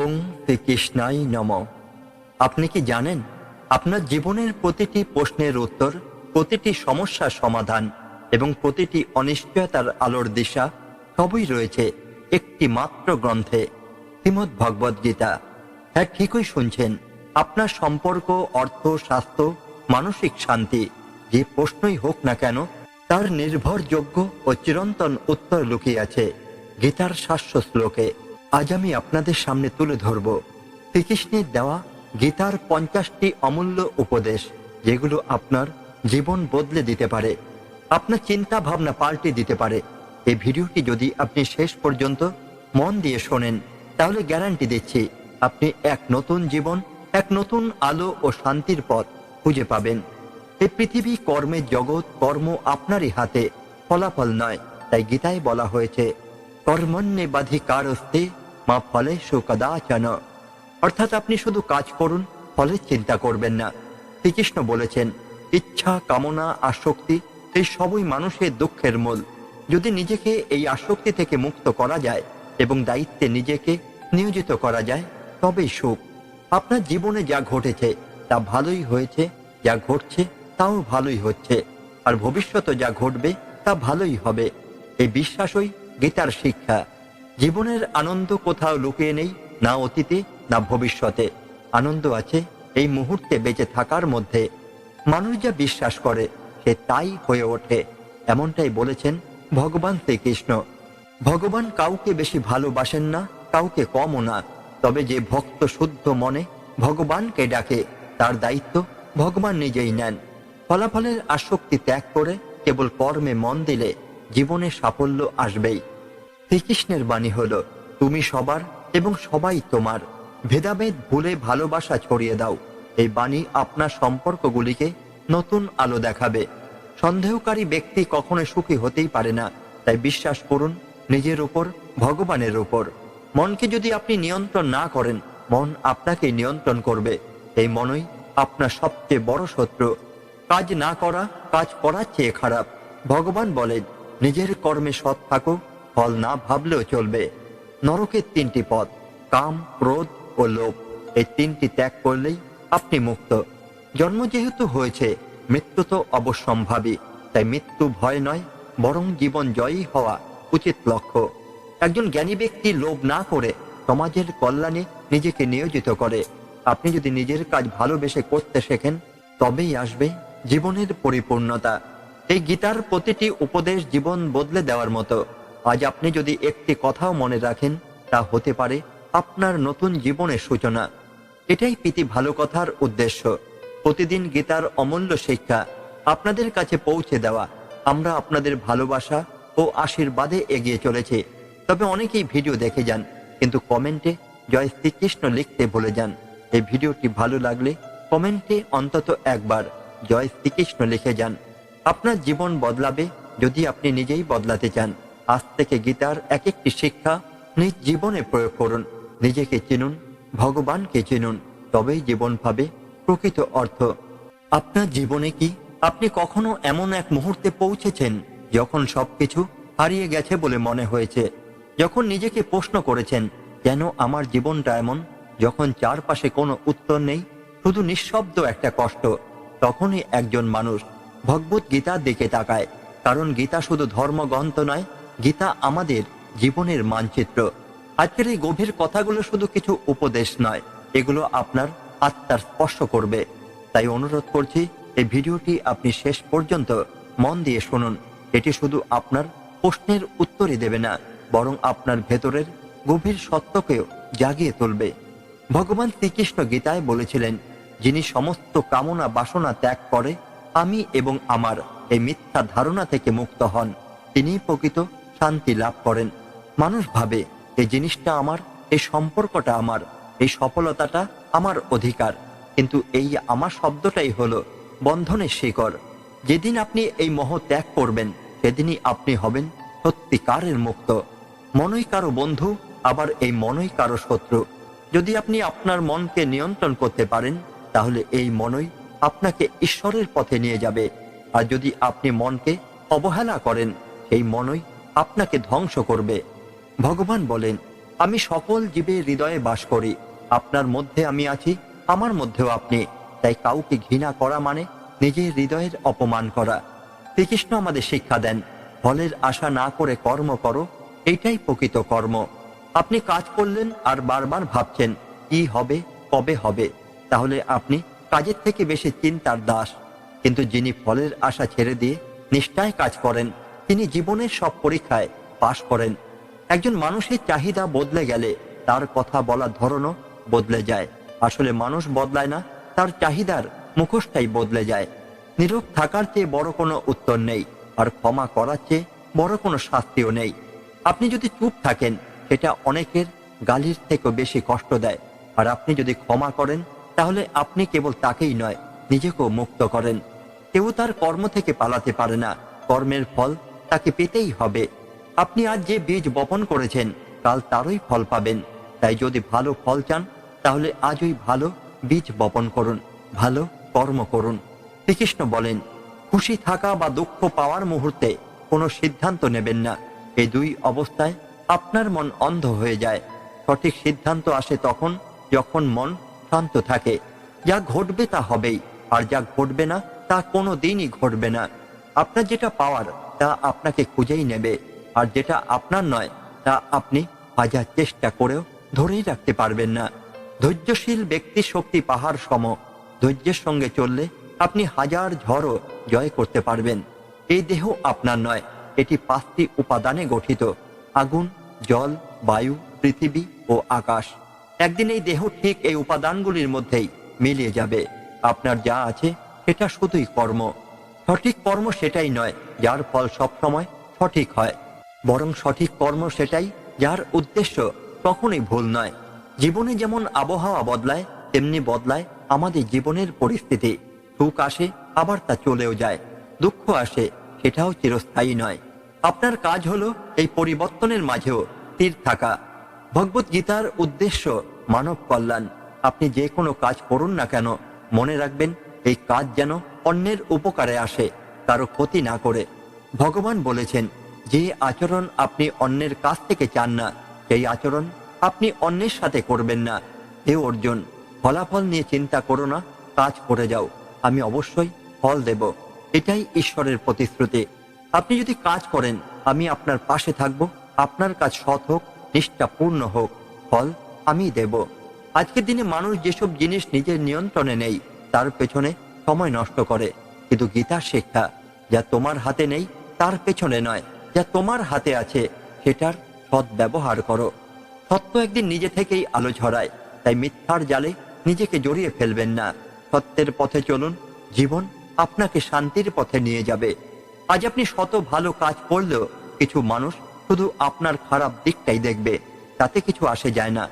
ওং শ্রীকৃষ্ণায় নমঃ। আপনি কি জানেন আপনার জীবনের প্রতিটি প্রশ্নের উত্তর, প্রতিটি সমস্যার সমাধান এবং প্রতিটি অনিশ্চয়তার আলোর দিশা সবই রয়েছে একটি মাত্র গ্রন্থে, শ্রীমদ্ ভগবদ গীতা। হ্যাঁ, ঠিকই শুনছেন। আপনার সম্পর্ক, অর্থ, স্বাস্থ্য, মানসিক শান্তি, যে প্রশ্নই হোক না কেন, তার নির্ভরযোগ্য ও চিরন্তন উত্তর লুকিয়ে আছে গীতার ৭০০ শ্লোকে। আজ আমি আপনাদের সামনে তুলে ধরব শ্রীকৃষ্ণের দেওয়া গীতার ৫০টি অমূল্য উপদেশ, যেগুলো আপনার জীবন বদলে দিতে পারে, আপনার চিন্তা ভাবনা পাল্টে দিতে পারে। এই ভিডিওটি যদি আপনি শেষ পর্যন্ত মন দিয়ে শোনেন, তাহলে গ্যারান্টি দিচ্ছি আপনি এক নতুন জীবন, এক নতুন আলো ও শান্তির পথ খুঁজে পাবেন। এই পৃথিবী কর্মের জগৎ, কর্ম আপনারই হাতে, ফলাফল নয়। তাই গীতায় বলা হয়েছে, কর্মণ্যেবাধিকারস্তে মা ফলেষু কদাচন। অর্থাৎ আপনি শুধু কাজ করুন, ফলের চিন্তা করবেন না। শ্রীকৃষ্ণ বলেছেন, ইচ্ছা, কামনা, আসক্তি এই সবই মানুষের দুঃখের মূল। যদি নিজেকে এই আসক্তি থেকে মুক্ত করা যায় এবং দায়িত্বে নিজেকে নিয়োজিত করা যায়, তবেই সুখ। আপনার জীবনে যা ঘটেছে তা ভালোই হয়েছে, যা ঘটছে তাও ভালোই হচ্ছে, আর ভবিষ্যতে যা ঘটবে তা ভালোই হবে। এই বিশ্বাসই গীতার শিক্ষা। জীবনের আনন্দ কোথাও লুকিয়ে নেই, না অতীতে না ভবিষ্যতে। আনন্দ আছে এই মুহূর্তে বেঁচে থাকার মধ্যে। মানুষ যা বিশ্বাস করে সে তাই হয়ে ওঠে, এমনটাই বলেছেন ভগবান শ্রীকৃষ্ণ। ভগবান কাউকে বেশি ভালোবাসেন না, কাউকে কমও না। তবে যে ভক্ত শুদ্ধ মনে ভগবানকে ডাকে, তার দায়িত্ব ভগবান নিজেই নেন। ফলাফলের আসক্তি ত্যাগ করে কেবল কর্মে মন দিলে জীবনে সাফল্য আসবেই। শ্রীকৃষ্ণের বাণী হল, তুমি সবার এবং সবাই তোমার। ভেদাভেদ ভুলে ভালোবাসা ছড়িয়ে দাও। এই বাণী আপনার সম্পর্কগুলিকে নতুন আলো দেখাবে। সন্দেহকারী ব্যক্তি কখনো সুখী হতেই পারে না। তাই বিশ্বাস করুন নিজের উপর, ভগবানের উপর। মনকে যদি আপনি নিয়ন্ত্রণ না করেন, মন আপনাকে নিয়ন্ত্রণ করবে। এই মনই আপনার সবচেয়ে বড় শত্রু। কাজ না করা কাজ করার চেয়ে খারাপ। ভগবান বলেন, নিজের কর্মে সৎ থাকো, ফল না ভাবলেও চলবে। নরকের ৩টি পথ, কাম, ক্রোধ ও লোভ, এই ৩টি ত্যাগ করলেই আপনি মুক্ত। জন্ম যেহেতু হয়েছে, মৃত্যু তো অবশ্যম্ভাবী। তাই মৃত্যু ভয় নয়, বরং জীবন জয়ী হওয়া উচিত লক্ষ্য। একজন জ্ঞানী ব্যক্তি লোভ না করে সমাজের কল্যাণে নিজেকে নিয়োজিত করে। আপনি যদি নিজের কাজ ভালোবেসে করতে শেখেন, তবেই আসবে জীবনের পরিপূর্ণতা। এই গীতার প্রতিটি উপদেশ জীবন বদলে দেওয়ার মতো। আজ আপনি যদি একটি কথাও মনে রাখেন, তা হতে পারে আপনার নতুন জীবনের সূচনা। এটাই প্রীতি ভালো কথার উদ্দেশ্য। প্রতিদিন গীতার অমূল্য শিক্ষা আপনাদের কাছে পৌঁছে দেওয়া। আমরা আপনাদের ভালোবাসা ও আশীর্বাদে এগিয়ে চলেছি। তবে অনেকেই ভিডিও দেখে যান, কিন্তু কমেন্টে জয় শ্রীকৃষ্ণ লিখতে ভুলে যান। এই ভিডিওটি ভালো লাগলে কমেন্টে অন্তত একবার জয় শ্রীকৃষ্ণ লিখে যান। আপনার জীবন বদলাবে যদি আপনি নিজেই বদলাতে চান। আজ থেকে গীতার এক একটি শিক্ষা নিজ জীবনে প্রয়োগ করুন। নিজেকে চিনুন, ভগবানকে চিনুন, তবেই জীবন পাবে প্রকৃত অর্থ। আপনার জীবনে কি আপনি কখনো এমন এক মুহূর্তে পৌঁছেছেন যখন সবকিছু হারিয়ে গেছে বলে মনে হয়েছে? যখন নিজেকে প্রশ্ন করেছেন, কেন আমার জীবনটা এমন? যখন চারপাশে কোনো উত্তর নেই, শুধু নিঃশব্দ একটা কষ্ট, তখনই একজন মানুষ ভগবত গীতার দিকে তাকায়। কারণ গীতা শুধু ধর্মগ্রন্থ নয়, গীতা আমাদের জীবনের মানচিত্র। আজকের এই গভীর কথাগুলো শুধু কিছু উপদেশ নয়, এগুলো আপনার আত্মার স্পর্শ করবে। তাই অনুরোধ করছি, এই ভিডিওটি আপনি শেষ পর্যন্ত মন দিয়ে শুনুন। এটি শুধু আপনার প্রশ্নের উত্তরই দেবে না, বরং আপনার ভেতরের গভীর সত্যকেও জাগিয়ে তুলবে। ভগবান শ্রীকৃষ্ণ গীতায় বলেছিলেন, যিনি সমস্ত কামনা বাসনা ত্যাগ করে আমি এবং আমার এই মিথ্যা ধারণা থেকে মুক্ত হন, তিনি প্রকৃত শান্তি লাভ করেন। মানুষ ভাবে এই জিনিসটা আমার, এই সম্পর্কটা আমার, এই সফলতাটা আমার অধিকার। কিন্তু এই আমার শব্দটাই হলো বন্ধনের শিকড়। যেদিন আপনি এই মোহ ত্যাগ করবেন, সেদিনই আপনি হবেন সত্যিকারের মুক্ত। মনই কারো বন্ধু, আবার এই মনই কারো শত্রু। যদি আপনি আপনার মনকে নিয়ন্ত্রণ করতে পারেন, তাহলে এই মনই আপনাকে ঈশ্বরের পথে নিয়ে যাবে। আর যদি আপনি মনকে অবহেলা করেন, সেই মনই আপনাকে ধ্বংস করবে। ভগবান বলেন, আমি সকল জীবের হৃদয়ে বাস করি, আপনার মধ্যে আমি আছি, আমার মধ্যেও আপনি। তাই কাউকে ঘৃণা করা মানে নিজের হৃদয়ের অপমান করা। শ্রীকৃষ্ণ আমাদের শিক্ষা দেন, ফলের আশা না করে কর্ম করো, এইটাই প্রকৃত কর্ম। আপনি কাজ করলেন আর বারবার ভাবছেন কি হবে, কবে হবে, তাহলে আপনি কাজের থেকে বেশি চিন্তার দাস। কিন্তু যিনি ফলের আশা ছেড়ে দিয়ে নিষ্ঠায় কাজ করেন, তিনি জীবনের সব পরীক্ষায় পাশ করেন। একজন মানুষের চাহিদা বদলে গেলে তার কথা বলার ধরনও বদলে যায়। আসলে মানুষ বদলায় না, তার চাহিদার মুখোশটাই বদলে যায়। নীরব থাকার চেয়ে বড় কোনো উত্তর নেই, আর ক্ষমা করার চেয়ে বড় কোনো শাস্তিও নেই। আপনি যদি চুপ থাকেন, সেটা অনেকের গালির থেকেও বেশি কষ্ট দেয়। আর আপনি যদি ক্ষমা করেন, তাহলে আপনি কেবল তাকেই নয়, নিজেকেও মুক্ত করেন। কেউ তার কর্ম থেকে পালাতে পারে না, কর্মের ফল তাকে পেতেই হবে। আপনি আজ যে বীজ বপন করেছেন, কাল তারই ফল পাবেন। তাই যদি ভালো ফল চান, তাহলে আজই ভালো বীজ বপন করুন, ভালো কর্ম করুন। শ্রীকৃষ্ণ বলেন, খুশি থাকা বা দুঃখ পাওয়ার মুহূর্তে কোনো সিদ্ধান্ত নেবেন না। এই দুই অবস্থায় আপনার মন অন্ধ হয়ে যায়। সঠিক সিদ্ধান্ত আসে তখন যখন মন শান্ত থাকে। যা ঘটবে তা হবেই, আর যা ঘটবে না তা কোনো দিনই ঘটবে না। আপনার যেটা পাওয়ার তা আপনাকে খুঁজেই নেবে, আর যেটা আপনার নয় তা আপনি হাজার চেষ্টা করেও ধরেই রাখতে পারবেন না। ধৈর্যশীল ব্যক্তির শক্তি পাহাড় সম। ধৈর্যের সঙ্গে চললে আপনি হাজার ঝড়ও জয় করতে পারবেন। এই দেহ আপনার নয়, এটি 5টি উপাদানে গঠিত: আগুন, জল, বায়ু, পৃথিবী ও আকাশ। একদিন এই দেহ ঠিক এই উপাদানগুলির মধ্যেই মিলিয়ে যাবে। আপনার যা আছে সেটা শুধুই কর্ম। সঠিক কর্ম সেটাই নয় যার ফল সবসময় সঠিক হয়, বরং সঠিক কর্ম সেটাই যার উদ্দেশ্য কখনোই ভুল নয়। জীবনে যেমন আবহাওয়া বদলায়, তেমনি বদলায় আমাদের জীবনের পরিস্থিতি। সুখ আসে, আবার তা চলেও যায়। দুঃখ আসে, সেটাও চিরস্থায়ী নয়। আপনার কাজ হলো এই পরিবর্তনের মাঝেও স্থির থাকা। ভগবত গীতার উদ্দেশ্য মানব কল্যাণ। আপনি যে কোনো কাজ করুন না কেন, মনে রাখবেন এই কাজ যেন অন্যের উপকারে আসে, কারো ক্ষতি না করে। ভগবান বলেছেন, যে আচরণ আপনি অন্যের কাছ থেকে চান না, সেই আচরণ আপনি অন্যের সাথে করবেন না। হে অর্জুন, ফলাফল নিয়ে চিন্তা করো না, কাজ করে যাও, আমি অবশ্যই ফল দেব। এটাই ঈশ্বরের প্রতিশ্রুতি। আপনি যদি কাজ করেন, আমি আপনার পাশে থাকব। আপনার কাজ সৎ হোক, নিষ্ঠাপূর্ণ হোক, ফল আমি দেব। আজকের দিনে মানুষ যেসব জিনিস নিজের নিয়ন্ত্রণে নেই, তার পেছনে সময় নষ্ট করে। কিন্তু গীতার শিক্ষা, যা তোমার হাতে নেই তার পেছনে নয়, যা তোমার হাতে আছে সেটার সৎ ব্যবহার করো। সত্য একদিন নিজে থেকেই আলো ছড়ায়, তাই মিথ্যার জালে নিজেকে জড়িয়ে ফেলবেন না। সত্যের পথে চলুন, জীবন আপনাকে শান্তির পথে নিয়ে যাবে। আজ আপনি শত ভালো কাজ করলেও কিছু মানুষ শুধু আপনার খারাপ দিকটাই দেখবে, তাতে কিছু আসে যায় না।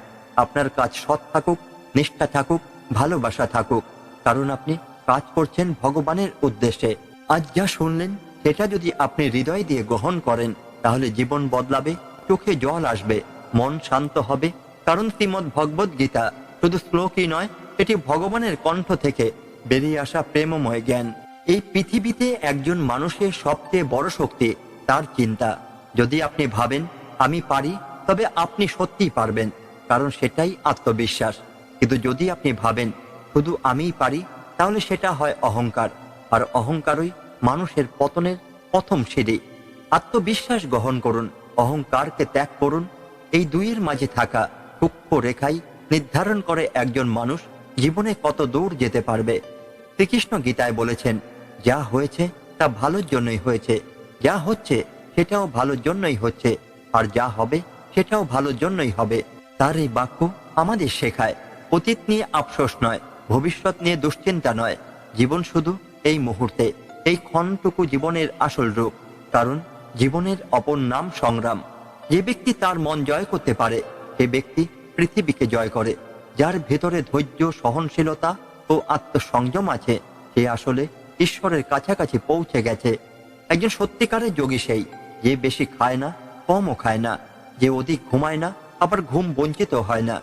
আপনার কাজ সৎ থাকুক, নিষ্ঠা থাকুক, ভালোবাসা থাকুক, কারণ আপনি কাজ করছেন ভগবানের উদ্দেশ্যে। আজ যা শুনলেন সেটা যদি আপনি হৃদয় দিয়ে গ্রহণ করেন, তাহলে জীবন বদলাবে, চোখে জল আসবে, মন শান্ত হবে। কারণ শ্রীমদ্ ভগবদ গীতা শুধু শ্লোকই নয়, এটি ভগবানের কণ্ঠ থেকে বেরিয়ে আসা প্রেমময় জ্ঞান। এই পৃথিবীতে একজন মানুষের সবচেয়ে বড় শক্তি তার চিন্তা। যদি আপনি ভাবেন আমি পারি, তবে আপনি সত্যিই পারবেন, কারণ সেটাই আত্মবিশ্বাস। কিন্তু যদি আপনি ভাবেন শুধু আমিই পারি, তাহলে সেটা হয় অহংকার, আর অহংকারই মানুষের পতনের প্রথম সিঁড়ি। আত্মবিশ্বাস গ্রহণ করুন, অহংকারকে ত্যাগ করুন। এই দুইয়ের মাঝে থাকা সূক্ষ্ম রেখাই নির্ধারণ করে একজন মানুষ জীবনে কত দূর যেতে পারবে। শ্রীকৃষ্ণ গীতায় বলেছেন, যা হয়েছে তা ভালোর জন্যই হয়েছে, যা হচ্ছে সেটাও ভালোর জন্যই হচ্ছে, আর যা হবে সেটাও ভালোর জন্যই হবে। তার এই বাক্য আমাদের শেখায়, অতীত নিয়ে আফসোস নয়, ভবিষ্যৎ নিয়ে দুশ্চিন্তা নয়। জীবন শুধু এই মুহূর্তে, এই ক্ষণটুকু জীবনের আসল রূপ। কারণ জীবনের অপর নাম সংগ্রাম। যে ব্যক্তি তার মন জয় করতে পারে, সে ব্যক্তি পৃথিবীকে জয় করে। যার ভেতরে ধৈর্য, সহনশীলতা ও আত্মসংযম আছে, সে আসলে ঈশ্বরের কাছাকাছি পৌঁছে গেছে। একজন সত্যিকারের যোগী সেই, যে বেশি খায় না, কমও খায় না, যে অধিক ঘুমায় না, আবার ঘুম বঞ্চিত হয় না।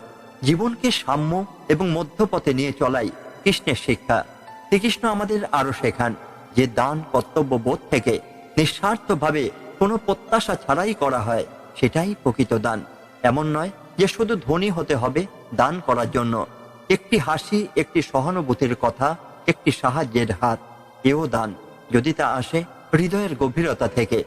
জীবনকে সাম্য এবং মধ্যপথে নিয়ে চলাই কৃষ্ণের শিক্ষা। শ্রীকৃষ্ণ আমাদের আরো শেখান যে দান কর্তব্যবোধ থেকে নিঃস্বার্থভাবে কোনো প্রত্যাশা ছাড়াই করা হয়, সেটাই প্রকৃত দান। এমন নয় যে শুধু ধনী হতে হবে দান করার জন্য। একটি হাসি, একটি সহানুভূতির কথা, একটি সাহায্যের হাত, এও দান, যদি তা আসে হৃদয়ের গভীরতা থেকে।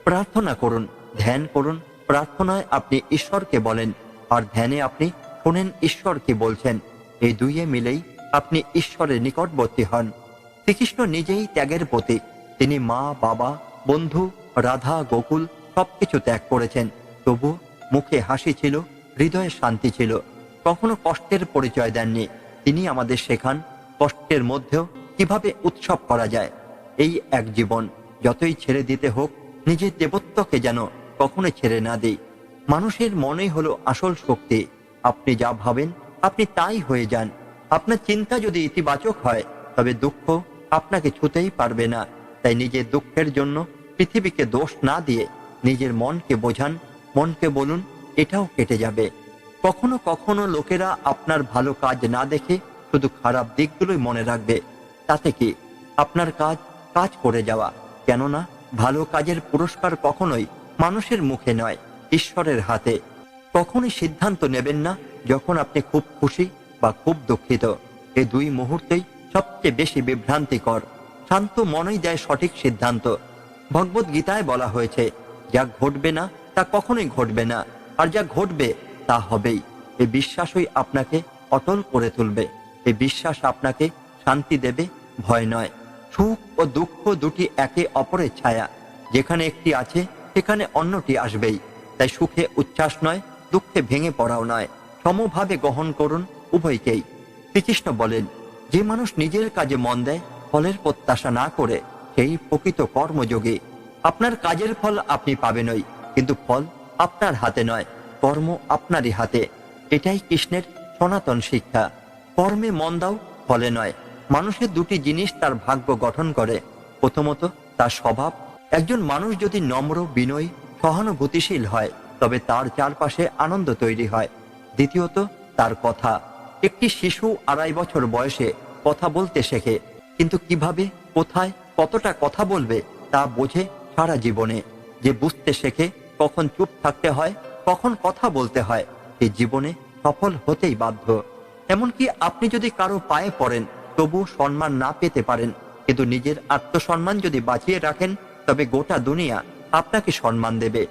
প্রার্থনা করুন, ধ্যান করুন। প্রার্থনায় আপনি ঈশ্বরকে বলেন, আর ধ্যানে আপনি শোনেন ঈশ্বর কি বলছেন। এই দুইয়ে মিলেই আপনি ঈশ্বরের নিকটবর্তী হন। শ্রীকৃষ্ণ নিজেই ত্যাগের প্রতীক। তিনি মা, বাবা, বন্ধু, রাধা, গোকুল সবকিছু ত্যাগ করেছেন। তবু মুখে হাসি ছিল, হৃদয়ে শান্তি ছিল। কখনো কষ্টের পরিচয় দেননি। তিনি আমাদের শেখান কষ্টের মধ্যেও কিভাবে উৎসব করা যায়। এই এক জীবন, যতই ছেড়ে দিতে হোক নিজের দেবত্বকে যেন কখনো ছেড়ে না দিই। মানুষের মনেই হলো আসল শক্তি। আপনি যা ভাবেন আপনি তাই হয়ে যান। আপনার চিন্তা যদি ইতিবাচক হয় তবে দুঃখ আপনাকে ছুতেই পারবে না। তাই নিজের দুঃখের জন্য পৃথিবীকে দোষ না দিয়ে নিজের মনকে বোঝান। মনকে বলুন এটাও কেটে যাবে। কখনো কখনো লোকেরা আপনার ভালো কাজ না দেখে শুধু খারাপ দিকগুলোই মনে রাখবে। তাতে কি আপনার কাজ কাজ করে যাওয়া। কেননা ভালো কাজের পুরস্কার কখনোই মানুষের মুখে নয়, ঈশ্বরের হাতে। কখনোই সিদ্ধান্ত নেবেন না যখন আপনি খুব খুশি বা খুব দুঃখিত। এই দুই মুহূর্তেই সবচেয়ে বেশি বিভ্রান্তিকর। শান্ত মনই দেয় সঠিক সিদ্ধান্ত। ভগবত গীতায় বলা হয়েছে, যা ঘটবে না তা কখনোই ঘটবে না, আর যা ঘটবে তা হবেই। এই বিশ্বাসই আপনাকে অটল করে তুলবে। এই বিশ্বাস আপনাকে শান্তি দেবে, ভয় নয়। সুখ ও দুঃখ দুটি একে অপরের ছায়া। যেখানে একটি আছে সেখানে অন্যটি আসবেই। তাই সুখে উচ্ছ্বাস নয়, দুঃখে ভেঙে পড়াও নয়, সমভাবে গ্রহণ করুন উভয়কেই। শ্রীকৃষ্ণ বলেন, যে মানুষ নিজের কাজে মন দেয়, ফলের প্রত্যাশা না করে, সেই প্রকৃত কর্মযোগী। আপনার কাজের ফল আপনি পাবেনই, কিন্তু ফল আপনার হাতে নয়, কর্ম আপনারই হাতে। এটাই কৃষ্ণের সনাতন শিক্ষা। কর্মে মন দাও, ফলে নয়। মানুষের দুটি জিনিস তার ভাগ্য গঠন করে। প্রথমত তার স্বভাব। একজন মানুষ যদি নম্র, বিনয়ী, সহানুভূতিশীল হয় তবে তার চারপাশে আনন্দ তৈরি হয়। দ্বিতীয়ত তার কথা। একটি শিশু 2.5 বছর বয়সে কথা বলতে শেখে, কিন্তু কিভাবে, কোথায়, কতটা কথা বলবে তা বোঝে সারা জীবনে। যে বুঝতে শেখে কখন চুপ থাকতে হয়, কখন কথা বলতে হয়, সে জীবনে সফল হতেই বাধ্য। এমনকি আপনি যদি কারো পায়ে পড়েন তবু সম্মান না পেতে পারেন, কিন্তু নিজের আত্মসম্মান যদি বাঁচিয়ে রাখেন তবে গোটা দুনিয়া আপনাকে সম্মান দেবে।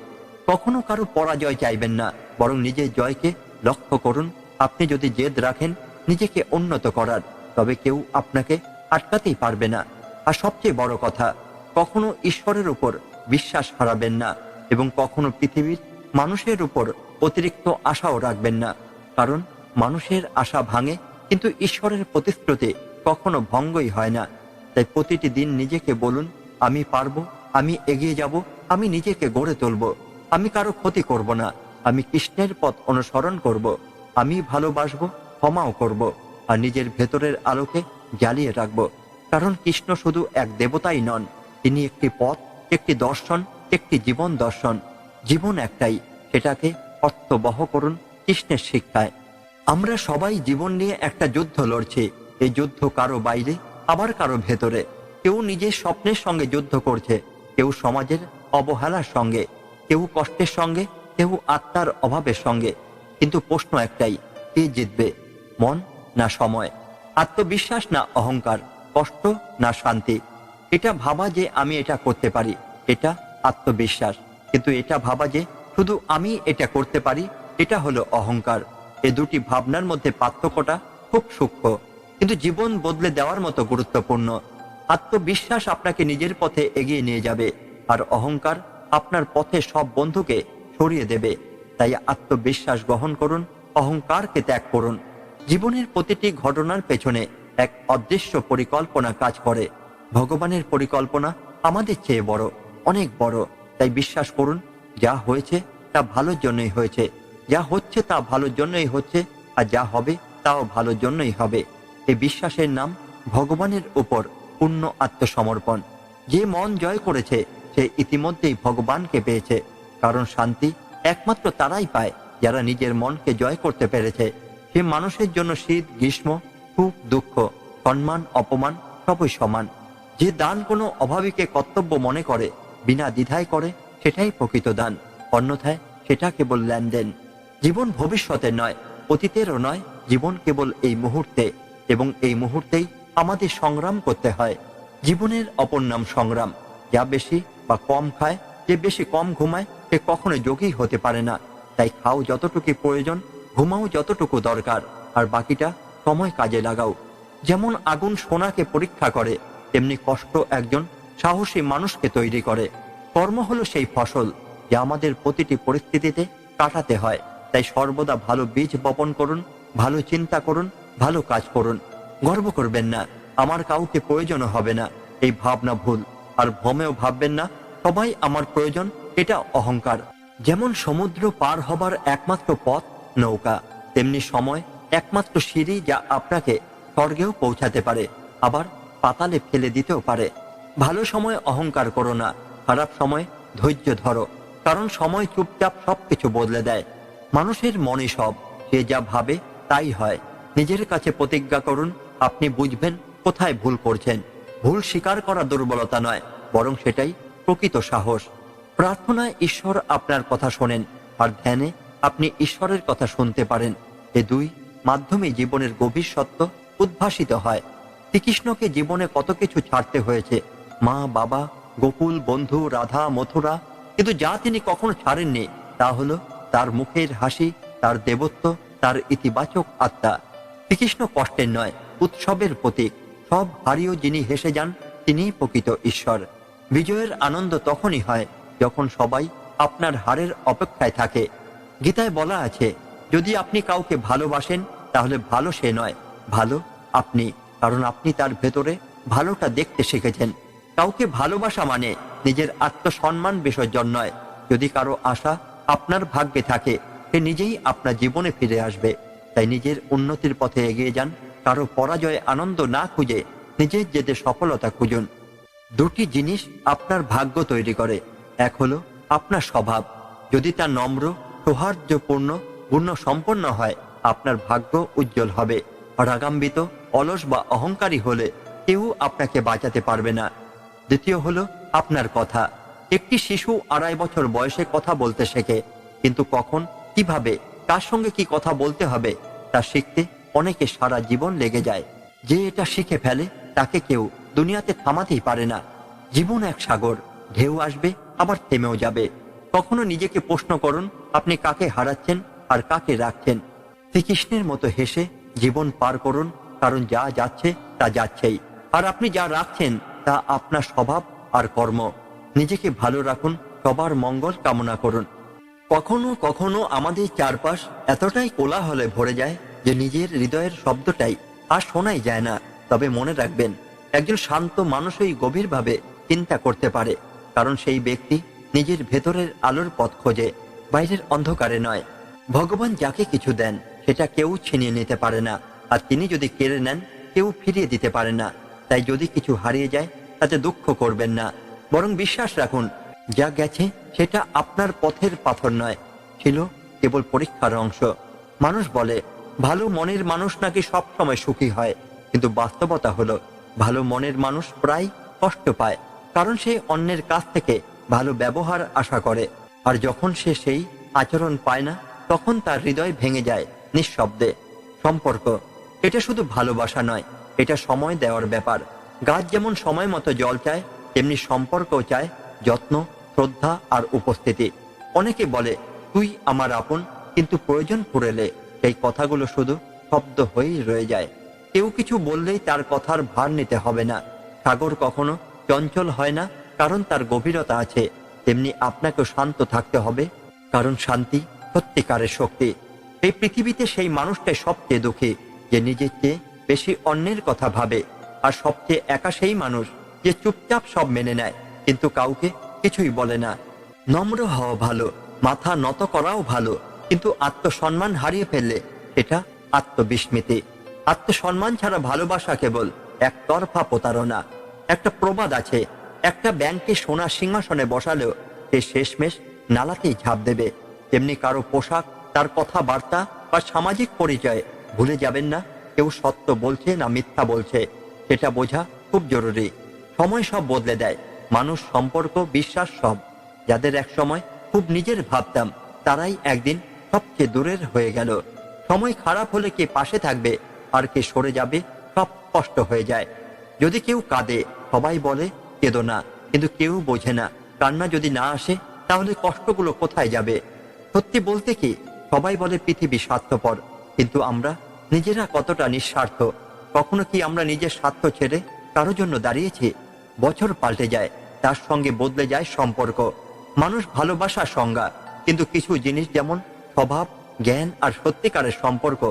কখনো কারো পরাজয় চাইবেন না, বরং নিজের জয়কে লক্ষ্য করুন। আপনি যদি জেদ রাখেন নিজেকে উন্নত করার, তবে কেউ আপনাকে আটকাতেই পারবে না। আর সবচেয়ে বড় কথা, কখনো ঈশ্বরের উপর বিশ্বাস হারাবেন না, এবং কখনো পৃথিবীর মানুষের উপর অতিরিক্ত আশাও রাখবেন না। কারণ মানুষের আশা ভাঙে, কিন্তু ঈশ্বরের প্রতিশ্রুতি কখনো ভঙ্গই হয় না। তাই প্রতিটি দিন নিজেকে বলুন, আমি পারবো, আমি এগিয়ে যাব, আমি নিজেকে গড়ে তুলব, আমি কারো ক্ষতি করব না, আমি কৃষ্ণের পথ অনুসরণ করব, আমি ভালোবাসবো, ক্ষমাও করব, আর নিজের ভেতরের আলোকে জ্বালিয়ে রাখবো। কারণ কৃষ্ণ শুধু এক দেবতাই নন, তিনি একটি পথ, একটি দর্শন, একটি জীবন দর্শন। জীবন একটাই, সেটাকে অর্থবহ করুন কৃষ্ণের শিক্ষায়। আমরা সবাই জীবন নিয়ে একটা যুদ্ধ লড়ছি। এই যুদ্ধ কারো বাইরে, আবার কারো ভেতরে। কেউ নিজের স্বপ্নের সঙ্গে যুদ্ধ করছে, কেউ সমাজের অবহেলার সঙ্গে, কেউ কষ্টের সঙ্গে, কেউ আত্মার অভাবের সঙ্গে। কিন্তু প্রশ্ন একটাই, কে জিতবে? মন না সময়? আত্মবিশ্বাস না অহংকার? কষ্ট না শান্তি? এটা ভাবা যে আমি এটা করতে পারি, এটা আত্মবিশ্বাস। কিন্তু এটা ভাবা যে শুধু আমি এটা করতে পারি, এটা হলো অহংকার। এ দুটি ভাবনার মধ্যে পার্থক্যটা খুব সূক্ষ্ম, কিন্তু জীবন বদলে দেওয়ার মতো গুরুত্বপূর্ণ। আত্মবিশ্বাস আপনাকে নিজের পথে এগিয়ে নিয়ে যাবে, আর অহংকার আপনার পথে সব বন্ধুকে সরিয়ে দেবে। তাই আত্মবিশ্বাস গ্রহণ করুন, অহংকারকে ত্যাগ করুন। জীবনের প্রতিটি ঘটনার পেছনে এক অদৃশ্য পরিকল্পনা কাজ করে। ভগবানের পরিকল্পনা আমাদের চেয়ে বড়, অনেক বড়। তাই বিশ্বাস করুন, যা হয়েছে তা ভালোর জন্যই হয়েছে, যা হচ্ছে তা ভালোর জন্যই হচ্ছে, আর যা হবে তাও ভালোর জন্যই হবে। এই বিশ্বাসের নাম ভগবানের উপর পূর্ণ আত্মসমর্পণ। যে মন জয় করেছে সে ইতিমধ্যেই ভগবানকে পেয়েছে। কারণ শান্তি একমাত্র তারাই পায় যারা নিজের মনকে জয় করতে পেরেছে। সে মানুষের জন্য শীত, গ্রীষ্ম, সুখ, দুঃখ, সম্মান, অপমান সবই সমান। যে দান কোনো অভাবীকে কর্তব্য মনে করে, বিনা দ্বিধায় করে, সেটাই প্রকৃত দান। অন্যথায় সেটা কেবল লেনদেন। জীবন ভবিষ্যতের নয়, অতীতেরও নয়, জীবন কেবল এই মুহূর্তে, এবং এই মুহূর্তেই আমাদের সংগ্রাম করতে হয়। জীবনের অপর নাম সংগ্রাম। যা বেশি বা কম খায়, যে বেশি কম ঘুমায়, সে কখনো যোগী হতে পারে না। তাই খাও যতটুকু প্রয়োজন, ঘুমাও যতটুকু দরকার, আর বাকিটা সময় কাজে লাগাও। যেমন আগুন সোনাকে পরীক্ষা করে, তেমনি কষ্ট একজন সাহসী মানুষকে তৈরি করে। কর্ম হলো সেই ফসল যা আমাদের প্রতিটি পরিস্থিতিতে কাটাতে হয়। তাই সর্বদা ভালো বীজ বপন করুন, ভালো চিন্তা করুন, ভালো কাজ করুন। গর্ব করবেন না আমার কাউকে প্রয়োজন হবে না, এই ভাবনা ভুল। আর ভ্রমেও ভাববেন না সবাই আমার প্রয়োজন, এটা অহংকার। যেমন সমুদ্র পার হবার একমাত্র পথ নৌকা, তেমনি সময় একমাত্র সিঁড়ি যা আপনাকে স্বর্গেও পৌঁছাতে পারে, আবার পাতালে ফেলে দিতেও পারে। ভালো সময় অহংকার করো না, খারাপ সময় ধৈর্য ধরো, কারণ সময় চুপচাপ সবকিছু বদলে দেয়। মানুষের মনে সব, সে যা ভাবে তাই হয়। নিজের কাছে প্রতিজ্ঞা করুন, আপনি বুঝবেন কোথায় ভুল করছেন। ভুল স্বীকার করা দুর্বলতা নয়, বরং সেটাই প্রকৃত সাহস। প্রার্থনায় ঈশ্বর আপনার কথা শোনেন, আর ধ্যানে আপনি ঈশ্বরের কথা শুনতে পারেন। এ দুই মাধ্যমে জীবনের গভীর সত্য উদ্ভাসিত হয়। শ্রীকৃষ্ণকে জীবনে কত কিছু ছাড়তে হয়েছে, মা, বাবা, গোকুল, বন্ধু, রাধা, মথুরা, কিন্তু যা তিনি কখনো ছাড়েননি তা হলো তার মুখের হাসি, তার দেবত্ব, তার ইতিবাচক আত্মা। শ্রীকৃষ্ণ কষ্টের নয়, উৎসবের প্রতীক। সব হারিয়েও যিনি হেসে যান, তিনিই প্রকৃত ঈশ্বর। বিজয়ের আনন্দ তখনই হয় যখন সবাই আপনার হারের অপেক্ষায় থাকে। গীতায় বলা আছে, যদি আপনি কাউকে ভালোবাসেন তাহলে ভালো সে নয়, ভালো আপনি, কারণ আপনি তার ভেতরে ভালোটা দেখতে শিখেছেন। কাউকে ভালোবাসা মানে নিজের আত্মসম্মান বিসর্জন নয়। যদি কারো আশা আপনার ভাগ্যে থাকে, সে নিজেই আপনার জীবনে ফিরে আসবে। তাই নিজের উন্নতির পথে এগিয়ে যান, কারো পরাজয়ে আনন্দ না খুঁজে নিজের জেদে সফলতা খুঁজুন। দুটি জিনিস আপনার ভাগ্য তৈরি করে, এক হলো আপনার স্বভাব। যদি তা নম্র, সৌহার্দ্যপূর্ণ, গুণসম্পন্ন হয়, আপনার ভাগ্য উজ্জ্বল হবে। রাগান্বিত, অলস বা অহংকারী হলে কেউ আপনাকে বাঁচাতে পারবে না। দ্বিতীয় হলো আপনার কথা। একটি শিশু 2.5 বছর বয়সে কথা বলতে শেখে, কিন্তু কখন, কিভাবে, কার সঙ্গে কি কথা বলতে হবে তা শিখতে অনেকে সারা জীবন লেগে যায়। যে এটা শিখে ফেলে তাকে কেউ দুনিয়াতে থামাতেই পারে না। জীবন এক সাগর, ঢেউ আসবে আবার থেমেও যাবে। কখনো নিজেকে প্রশ্ন করুন, আপনি কাকে হারাচ্ছেন আর কাকে রাখছেন। শ্রীকৃষ্ণের মতো হেসে জীবন পার করুন, কারণ যা যাচ্ছে তা যাচ্ছেই, আর আপনি যা রাখছেন তা আপনার স্বভাব আর কর্ম। নিজেকে ভালো রাখুন, সবার মঙ্গল কামনা করুন। কখনো কখনো আমাদের চারপাশ এতটাই কোলাহলে ভরে যায় যে নিজের হৃদয়ের শব্দটাই আর শোনাই যায় না। তবে মনে রাখবেন, একজন শান্ত মানুষই গভীরভাবে চিন্তা করতে পারে, কারণ সেই ব্যক্তি নিজের ভেতরের আলোর পথ খোঁজে, বাইরের অন্ধকারে নয়। ভগবান যাকে কিছু দেন সেটা কেউ ছিনিয়ে নিতে পারে না, আর তিনি যদি কেড়ে নেন কেউ ফিরিয়ে দিতে পারে না। তাই যদি কিছু হারিয়ে যায় তাতে দুঃখ করবেন না, বরং বিশ্বাস রাখুন যা গেছে সেটা আপনার পথের পাথর নয়, ছিল কেবল পরীক্ষার অংশ। মানুষ বলে ভালো মনের মানুষ নাকি সব সময় সুখী হয়, কিন্তু বাস্তবতা হলো ভালো মনের মানুষ প্রায় কষ্ট পায়, কারণ সে অন্যের কাছ থেকে ভালো ব্যবহার আশা করে। আর যখন সে সেই আচরণ পায় না, তখন তার হৃদয় ভেঙে যায় নিঃশব্দে। সম্পর্ক এটা শুধু ভালোবাসা নয়, এটা সময় দেওয়ার ব্যাপার। গাছ যেমন সময় মতো জল চায়, তেমনি সম্পর্কও চায় যত্ন, শ্রদ্ধা আর উপস্থিতি। অনেকে বলে তুই আমার আপন, কিন্তু প্রয়োজন পড়লে সেই কথাগুলো শুধু শব্দ হয়েই রয়ে যায়। কেউ কিছু বললেই তার কথার ভার নিতে হবে না। সাগর কখনো চঞ্চল হয় না, কারণ তার গভীরতা আছে। তেমনি আপনাকেও শান্ত থাকতে হবে, কারণ শান্তি সত্যিকারের শক্তি। এই পৃথিবীতে সেই মানুষটাই সবচেয়ে দুঃখী যে নিজের চেয়ে বেশি অন্যের কথা ভাবে, আর সবচেয়ে একা সেই মানুষ যে চুপচাপ সব মেনে নেয় কিন্তু কাউকে কিছুই বলে না। নম্র হওয়া ভালো, মাথা নত করাও ভালো, কিন্তু আত্মসম্মান হারিয়ে ফেললে এটা আত্মবিস্মৃতি। আত্মসম্মান ছাড়া ভালোবাসা কেবল একতরফা প্রতারণা। একটা প্রবাদ আছে, একটা ব্যাংকে সোনা সিংহাসনে বসালেও সে শেষমেশ নালাতেই ঝাঁপ দেবে। তেমনি কারো পোশাক, তার কথাবার্তা বা সামাজিক পরিচয় ভুলে যাবেন না কেউ সত্য বলছে না মিথ্যা বলছে, সেটা বোঝা খুব জরুরি। সময় সব বদলে দেয়, মানুষ, সম্পর্ক, বিশ্বাস সব। যাদের এক সময় খুব নিজের ভাবতাম তারাই একদিন সবচেয়ে দূরের হয়ে গেল। সময় খারাপ হলে কে পাশে থাকবে আর কে সরে যাবে সব স্পষ্ট হয়ে যায়। যদি কেউ কাঁদে সবাই বলে কেঁদো না, কিন্তু কেউ বোঝে না কান্না যদি না আসে তাহলে কষ্টগুলো কোথায় যাবে। সত্যি বলতে কি, সবাই বলে পৃথিবী স্বার্থপর, কিন্তু আমরা নিজেরা কতটা নিঃস্বার্থ। কখনো কি আমরা নিজের স্বার্থ ছেড়ে কারো জন্য দাঁড়িয়েছি? বছর পাল্টে যায়, তার সঙ্গে বদলে যায় সম্পর্ক, মানুষ, ভালোবাসার সংজ্ঞা, কিন্তু কিছু জিনিস যেমন স্বভাব, জ্ঞান আর সত্যিকারের সম্পর্ক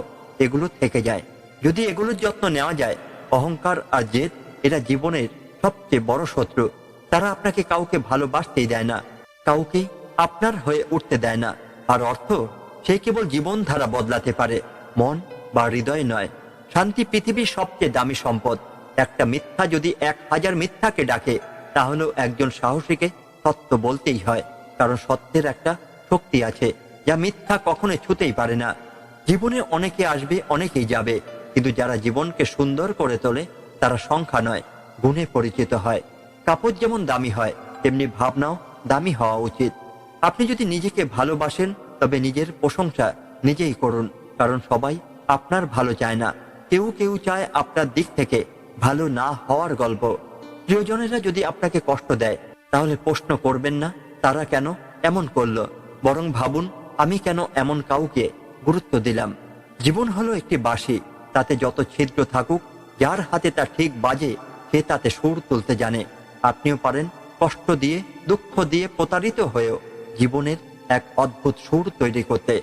এগুলো থেকে যায় যদি এগুলোর যত্ন নেওয়া যায়। অহংকার আর জেদ এরা জীবনের সবচেয়ে বড় শত্রু। তারা আপনাকে কাউকে ভালোবাসতেই দেয় না, কাউকে আপনার হয়ে উঠতে দেয় না। আর অর্থ, সে কেবল জীবনধারা বদলাতে পারে, মন বা হৃদয় নয়। শান্তি পৃথিবীর সবচেয়ে দামি সম্পদ। একটা মিথ্যা যদি 1000 মিথ্যাকে ডাকে, তাহলেও একজন সাহসীকে সত্য বলতেই হয়, কারণ সত্যের একটা শক্তি আছে যা মিথ্যা কখনোই ছুতেই পারে না। জীবনে অনেকে আসবে, অনেকেই যাবে, কিন্তু যারা জীবনকে সুন্দর করে তোলে তারা সংখ্যা নয়, গুণে পরিচিত হয়। কাপড় যেমন দামি হয়, তেমনি ভাবনাও দামি হওয়া উচিত। আপনি যদি নিজেকে ভালোবাসেন তবে নিজের প্রশংসা নিজেই করুন, কারণ সবাই আপনার ভালো চায় না। কেউ কেউ চায় আপনার দিক থেকে ভালো না হওয়ার গল্প। প্রিয়জনেরা যদি আপনাকে কষ্ট দেয় তাহলে প্রশ্ন করবেন না তারা কেন এমন করলো, বরং ভাবুন আমি কেন এমন কাউকে গুরুত্ব দিলাম। জীবন হলো একটি বাঁশি, তাতে যত ছিদ্র থাকুক, যার হাতে তা ঠিক বাজে সে তাতে সুর তুলতে জানে। আপনিও পারেন কষ্ট দিয়ে, দুঃখ দিয়ে, প্রতারিত হয়েও জীবনের এক অদ্ভুত সুর তৈরি করতে।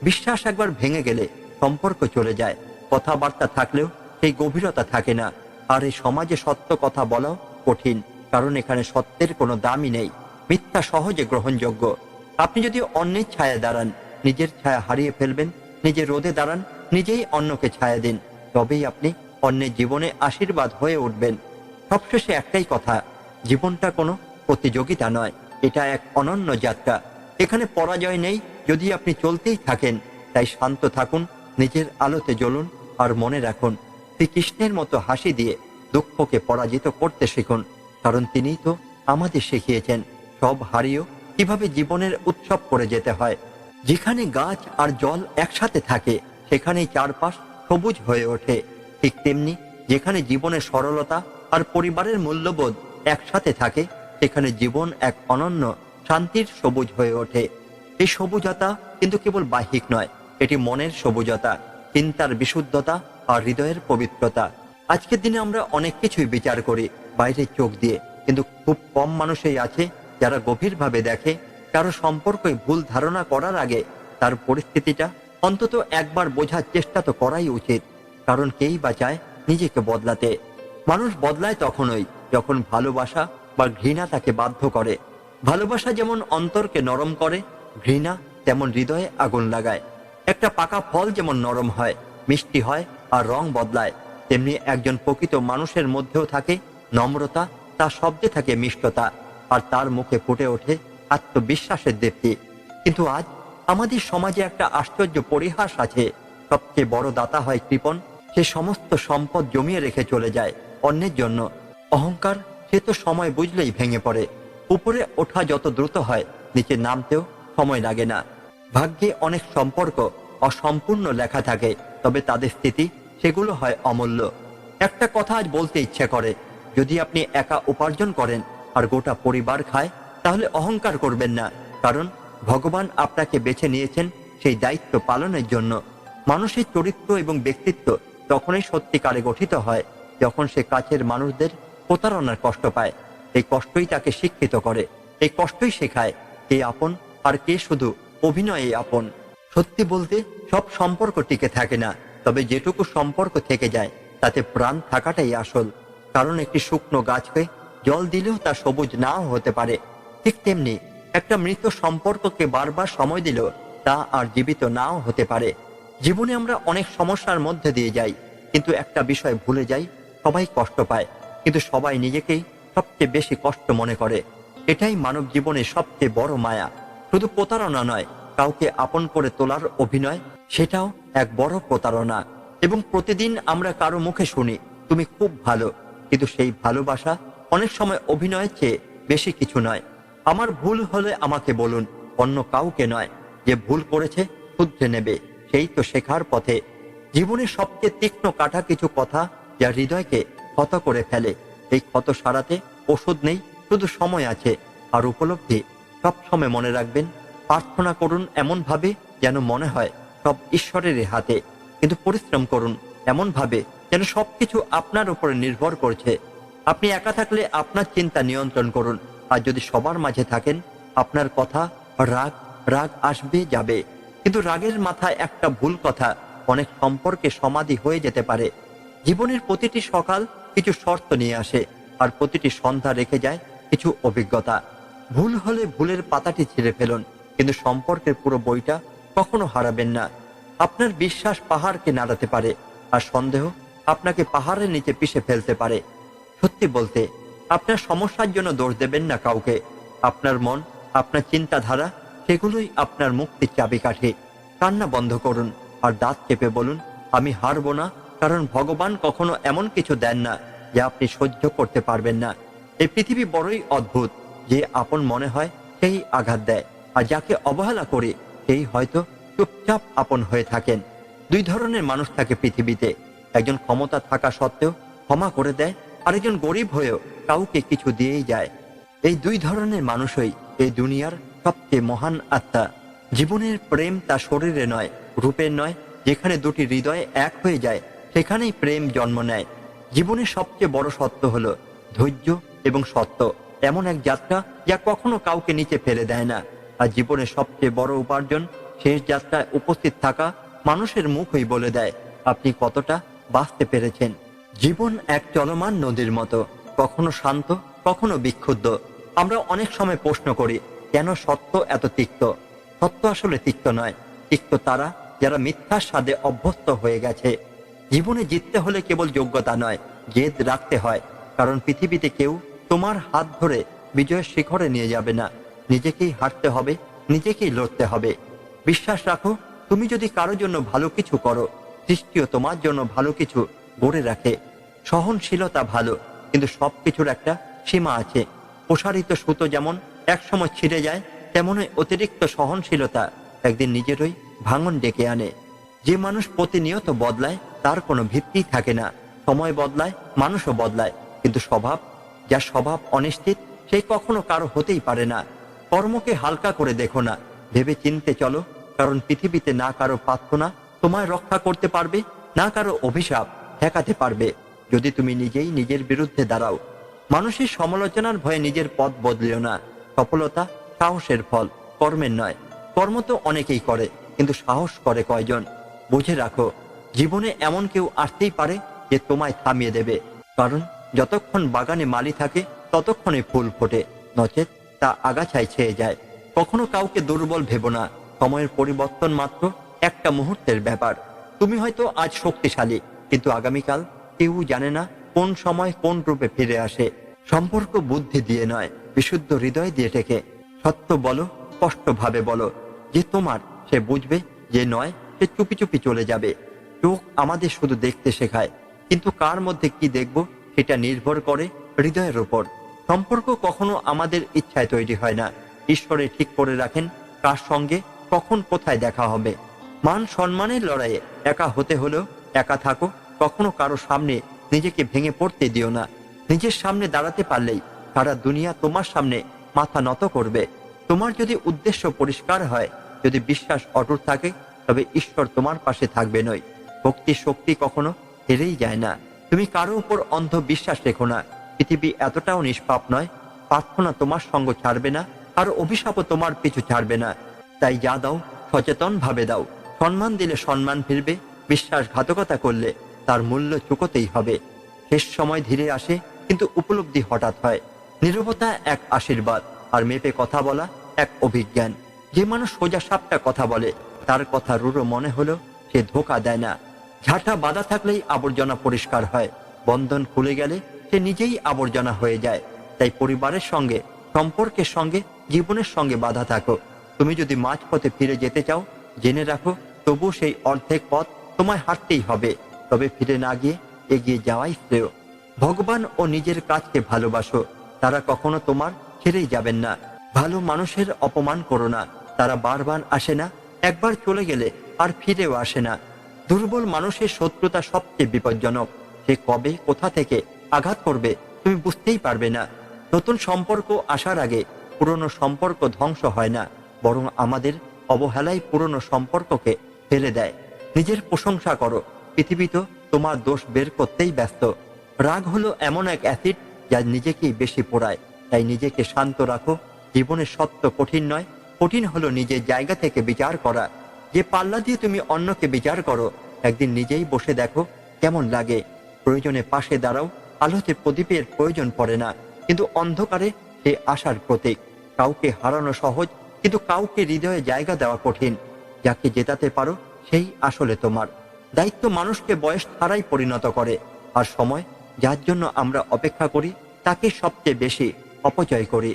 বিশ্বাস একবার ভেঙে গেলে সম্পর্ক চলে যায়, কথাবার্তা থাকলেও সেই গভীরতা থাকে না। আর এই সমাজে সত্য কথা বলাও কঠিন, কারণ এখানে সত্যের কোনো দামই নেই, মিথ্যা সহজে গ্রহণযোগ্য। আপনি যদি অন্যের ছায়া দাঁড়ান, নিজের ছায়া হারিয়ে ফেলবেন। নিজে রোদে দাঁড়ান, নিজেই অন্যকে ছায়া দিন, তবেই আপনি অন্যের জীবনে আশীর্বাদ হয়ে উঠবেন। সবশেষে একটাই কথা, জীবনটা কোনো প্রতিযোগিতা নয়, এটা এক অনন্য যাত্রা। এখানে পরাজয় নেই যদি আপনি চলতেই থাকেন। তাই শান্ত থাকুন, নিজের আলোতে জ্বলুন, আর মনে রাখুন শ্রীকৃষ্ণের মতো হাসি দিয়ে দুঃখকে পরাজিত করতে শিখুন, কারণ তিনিই তো আমাদের শিখিয়েছেন সব হারিয়েও কিভাবে জীবনের উৎসব করে যেতে হয়। যেখানে গাছ আর জল একসাথে থাকে সেখানেই চারপাশ সবুজ হয়ে ওঠে। ঠিক তেমনি যেখানে জীবনের সরলতা আর পরিবারের মূল্যবোধ একসাথে থাকে সেখানে জীবন এক অনন্য শান্তির সবুজ হয়ে ওঠে। এই সবুজতা কিন্তু কেবল বাহ্যিক নয়, এটি মনের সবুজতা, চিন্তার বিশুদ্ধতা আর হৃদয়ের পবিত্রতা। আজকের দিনে আমরা অনেক কিছুই বিচার করি বাইরের চোখ দিয়ে, কিন্তু খুব কম মানুষই আছে যারা গভীরভাবে দেখে। কারো সম্পর্কে ভুল ধারণা করার আগে তার পরিস্থিতিটা অন্তত একবার বোঝার চেষ্টা তো করাই উচিত, কারণ কেই বা চায় নিজেকে বদলাতে। মানুষ বদলায় তখনই যখন ভালোবাসা বা ঘৃণা তাকে বাধ্য করে। ভালোবাসা যেমন অন্তরকে নরম করে, ঘৃণা তেমন হৃদয়ে আগুন লাগায়। একটা পাকা ফল যেমন নরম হয়, মিষ্টি হয় আর রং বদলায়, তেমনি একজন প্রকৃত মানুষের মধ্যেও থাকে নম্রতা, তার শব্দে থাকে মিষ্টতা, আর তার মুখে ফুটে ওঠে আত্মবিশ্বাসের দীপ্তি। কিন্তু আজ আমাদের সমাজে একটা আশ্চর্য পরিহাস আছে, সবচেয়ে বড় দাতা হয় কৃপণ, সে সমস্ত সম্পদ জমিয়ে রেখে চলে যায় অন্যের জন্য। অহংকার, সে তো সময় বুঝলেই ভেঙে পড়ে। উপরে ওঠা যত দ্রুত হয়, নিচে নামতেও সময় লাগে না। ভাগ্যে অনেক সম্পর্ক অসম্পূর্ণ লেখা থাকে, তবে তাদের স্থিতি সেগুলো হয় অমূল্য। একটা কথা আজ বলতে ইচ্ছে করে, যদি আপনি একা উপার্জন করেন আর গোটা পরিবার খায় তাহলে অহংকার করবেন না, কারণ ভগবান আপনাকে বেছে নিয়েছেন সেই দায়িত্ব পালনের জন্য। মানুষের চরিত্র এবং ব্যক্তিত্ব তখনই সত্যিকারে গঠিত হয় যখন সে কাছের মানুষদের প্রতারণার কষ্ট পায়। এই কষ্টই তাকে শিক্ষিত করে, এই কষ্টই শেখায় কে আপন আর কে শুধু অভিনয়ে আপন। সত্যি বলতে সব সম্পর্ক টিকে থাকে না, তবে যেটুকু সম্পর্ক থেকে যায় তাতে প্রাণ থাকাটাই আসল। কারণ একটি শুকনো গাছকে জল দিলেও তা সবুজ নাও হতে পারে, ঠিক তেমনি একটা মৃত সম্পর্ককে বারবার সময় দিলেও তা আর জীবিত নাও হতে পারে। জীবনে আমরা অনেক সমস্যার মধ্যে দিয়ে যাই, কিন্তু একটা বিষয় ভুলে যাই, সবাই কষ্ট পায়, কিন্তু সবাই নিজেকেই সবচেয়ে বেশি কষ্ট মনে করে। এটাই মানব জীবনের সবচেয়ে বড় মায়া। শুধু প্রতারণা নয়, কাউকে আপন করে তোলার অভিনয়, সেটাও এক বড় প্রতারণা। এবং প্রতিদিন আমরা কারো মুখে শুনি তুমি খুব ভালো, কিন্তু সেই ভালোবাসা অনেক সময় অভিনয়ের চেয়ে বেশি কিছু নয়। আমার ভুল হলে আমাকে বলুন, অন্য কাউকে নয়। যে ভুল করেছে শুধরে নেবে, সেই তো শেখার পথে। জীবনের সবচেয়ে তীক্ষ্ণ কাটা কিছু কথা যা হৃদয়কে ক্ষত করে ফেলে। এই ক্ষত সারাতে ওষুধ নেই, শুধু সময় আছে আর উপলব্ধি। সব সময় মনে রাখবেন, প্রার্থনা করুন এমন ভাবে যেন মনে হয় সব ঈশ্বরেরই হাতে, কিন্তু পরিশ্রম করুন এমন ভাবে যেন সবকিছু আপনার উপরে নির্ভর করছে। আপনি একা থাকলে আপনার চিন্তা নিয়ন্ত্রণ করুন, আর যদি সবার মাঝে থাকেন আপনার কথা রাগ রাগ আসবে যাবে, কিন্তু রাগের মাথায় একটা ভুল কথা অনেক সম্পর্কে সমাধি হয়ে যেতে পারে। জীবনের প্রতিটি সকাল কিছু শর্ত নিয়ে আসে, আর প্রতিটি সন্ধ্যা রেখে যায় কিছু অভিজ্ঞতা। ভুল হলে ভুলের পাতাটি ছিঁড়ে ফেলুন, কিন্তু সম্পর্কের পুরো বইটা কখনো হারাবেন না। আপনার বিশ্বাস পাহাড়কে নাড়াতে পারে, আর সন্দেহ আপনাকে পাহাড়ের নিচে পিষে ফেলতে পারে। সত্যি বলতে, আপনার সমস্যার জন্য দোষ দেবেন না কাউকে। আপনার মন, আপনার চিন্তাধারা, সেগুলোই আপনার মুক্তির চাবিকাঠি। কান্না বন্ধ করুন আর দাঁত চেপে বলুন, আমি হারবো না, কারণ ভগবান কখনো এমন কিছু দেন না যা আপনি সহ্য করতে পারবেন না। এই পৃথিবী বড়ই অদ্ভুত, যে আপন মনে হয় সেই আঘাত দেয়, আর যাকে অবহেলা করে সেই হয়তো চুপচাপ আপন হয়ে থাকেন। দুই ধরনের মানুষ থাকে পৃথিবীতে, একজন ক্ষমতা থাকা সত্ত্বেও ক্ষমা করে দেয়, আরেকজন গরিব হয়েও কাউকে কিছু দিয়েই যায়। এই দুই ধরনের মানুষই এই দুনিয়ার সবচেয়ে মহান আত্মা। জীবনের প্রেম তা শরীরে নয়, রূপের নয়। যেখানে দুটি হৃদয় এক হয়ে যায় সেখানেই প্রেম জন্ম নেয়। জীবনের সবচেয়ে বড় সত্য হলো ধৈর্য এবং সত্য, এমন এক যাত্রা যা কখনো কাউকে নিচে ফেলে দেয় না। আর জীবনের সবচেয়ে বড় উপার্জন শেষ যাত্রায় উপস্থিত থাকা মানুষের মুখই বলে দেয় আপনি কতটা বাঁচতে পেরেছেন। জীবন এক চলমান নদীর মতো, কখনো শান্ত, কখনো বিক্ষুব্ধ। আমরা অনেক সময় প্রশ্ন করি, কেন সত্য এত তিক্ত? সত্য আসলে তিক্ত নয়, তিক্ত তারা যারা মিথ্যার স্বাদে অভ্যস্ত হয়ে গেছে। জীবনে জিততে হলে কেবল যোগ্যতা নয়, জেদ রাখতে হয়। কারণ পৃথিবীতে কেউ তোমার হাত ধরে বিজয়ের শিখরে নিয়ে যাবে না। নিজেকেই হারতে হবে, নিজেকেই লড়তে হবে। বিশ্বাস রাখো, তুমি যদি কারোর জন্য ভালো কিছু করো, সৃষ্টিও তোমার জন্য ভালো কিছু গড়ে রাখে। সহনশীলতা ভালো, কিন্তু সবকিছুর একটা সীমা আছে। প্রসারিত সুতো যেমন একসময় ছিঁড়ে যায়, তেমনই অতিরিক্ত সহনশীলতা একদিন নিজেরই ভাঙন ডেকে আনে। যে মানুষ প্রতিনিয়ত বদলায় তার কোনো ভিত্তি থাকে না। সময় বদলায়, মানুষও বদলায়, কিন্তু যার স্বভাব অনিশ্চিত, সেই কখনো কারো হতেই পারে না। কর্মকে হালকা করে দেখো না, ভেবে চিনতে চলো। কারণ পৃথিবীতে না কারো প্রার্থনা তোমায় রক্ষা করতে পারবে, না কারো অভিশাপ ঠেকাতে পারবে, যদি তুমি নিজেই নিজের বিরুদ্ধে দাঁড়াও। মানুষের সমালোচনার ভয়ে নিজের পথ বদলিও না। সফলতা সাহসের ফল, কর্মের নয়। কর্ম তো অনেকেই করে, কিন্তু সাহস করে কয়জন? বুঝে রাখো, জীবনে এমন কেউ আসতেই পারে যে তোমায় থামিয়ে দেবে। কারণ যতক্ষণ বাগানে মালি থাকে ততক্ষণে ফুল ফোটে, নচেত তা আগাছায় ছেয়ে যায়। কখনো কাউকে দুর্বল ভেবো না। সময়ের পরিবর্তন মাত্র একটা মুহূর্তের ব্যাপার। তুমি হয়তো আজ শক্তিশালী, কিন্তু আগামীকাল কেউ জানে না কোন সময় কোন রূপে ফিরে আসে। সম্পর্ক বুদ্ধি দিয়ে নয়, বিশুদ্ধ হৃদয় দিয়ে টেকে। সত্য বলো, স্পষ্টভাবে বলো। যে তোমার সে বুঝবে, যে নয় সে চুপি চুপি চলে যাবে। চোখ আমাদের শুধু দেখতে শেখায়, কিন্তু কার মধ্যে কি দেখব সেটা নির্ভর করে হৃদয়ের উপর। সম্পর্ক কখনো আমাদের ইচ্ছায় তৈরি হয় না। ঈশ্বরে ঠিক করে রাখেন কার সঙ্গে কখন কোথায় দেখা হবে। মান সম্মানের লড়াইয়ে একা হতে হলেও একা থাকো। কখনো কারো সামনে নিজেকে ভেঙে পড়তে দিও না। নিজের সামনে দাঁড়াতে পারলেই সারা দুনিয়া তোমার সামনে মাথা নত করবে। তোমার যদি উদ্দেশ্য পরিষ্কার হয়, যদি বিশ্বাস অটুট থাকে, তবে ঈশ্বর তোমার পাশে থাকবে নয়। ভক্তির শক্তি কখনো হেরেই যায় না। তুমি কারো উপর অন্ধ বিশ্বাস রেখো না। পৃথিবী এতটাও নিষ্পাপ নয়। প্রার্থনা তোমার সঙ্গ ছাড়বে না, আর অভিশাপও তোমার পিছু ছাড়বে না। তাই যা দাও সচেতন ভাবে দাও। সম্মান দিলে সম্মান ফিরবে, বিশ্বাসঘাতকতা করলে তার মূল্য চুকোতেই হবে। শেষ সময় ধীরে আসে, কিন্তু উপলব্ধি হঠাৎ হয়। নীরবতা এক আশীর্বাদ, আর মেপে কথা বলা এক অভিজ্ঞান। যে মানুষ সোজা সাপটা কথা বলে, তার কথা রূঢ় মনে হলেও সে ধোঁকা দেয় না। ঝাঁটা বাঁধা থাকলেই আবর্জনা পরিষ্কার হয়, বন্ধন খুলে গেলে সে নিজেই আবর্জনা হয়ে যায়। তাই পরিবারের সঙ্গে, সম্পর্কের সঙ্গে, জীবনের সঙ্গে বাধা থাকো। তুমি যদি মাঝপথে ফিরে যেতে চাও, জেনে রাখো তবু সেই অর্ধেক পথ তোমায় হাঁটতেই হবে। তবে ফিরে না গিয়ে এগিয়ে যাওয়াই শ্রেয়। ভগবান ও নিজের কাজকে ভালোবাসো, তারা কখনো তোমার ছেড়েই যাবেন না। ভালো মানুষের অপমান করো না, তারা বারবার আসে না, একবার চলে গেলে আর ফিরেও আসে না। দুর্বল মানুষের শত্রুতা সবচেয়ে বিপজ্জনক। সে কবে কোথা থেকে আঘাত করবে তুমি বুঝতেই পারবে না। নতুন সম্পর্ক আসার আগে পুরনো সম্পর্ক ধ্বংস হয় না, বরং আমাদের অবহেলাই পুরনো সম্পর্ককে ফেলে দেয়। নিজের প্রশংসা করো, পৃথিবী তো তোমার দোষ বের করতেই ব্যস্ত। রাগ হলো এমন এক অ্যাসিড যা নিজেকেই বেশি পোড়ায়। তাই নিজেকে শান্ত রাখো। জীবনের সত্য কঠিন নয়, কঠিন হলো নিজের জায়গা থেকে বিচার করা। যে পাল্লা দিয়ে তুমি অন্যকে বিচার করো, একদিন নিজেই বসে দেখো কেমন লাগে। প্রয়োজনে পাশে দাঁড়াও, আলোতে প্রদীপের প্রয়োজন পড়ে না, কিন্তু অন্ধকারে সে আশার প্রতীক। কাউকে হারানো সহজ, কিন্তু কাউকে হৃদয়ে জায়গা দেওয়া কঠিন। যাকে জেতাতে পারো সেই আসলে তোমার। দায়িত্ব মানুষকে বয়স ছাড়াই পরিণত করে, আর সময় যার জন্য আমরা অপেক্ষা করি তাকে সবচেয়ে বেশি অপচয় করি।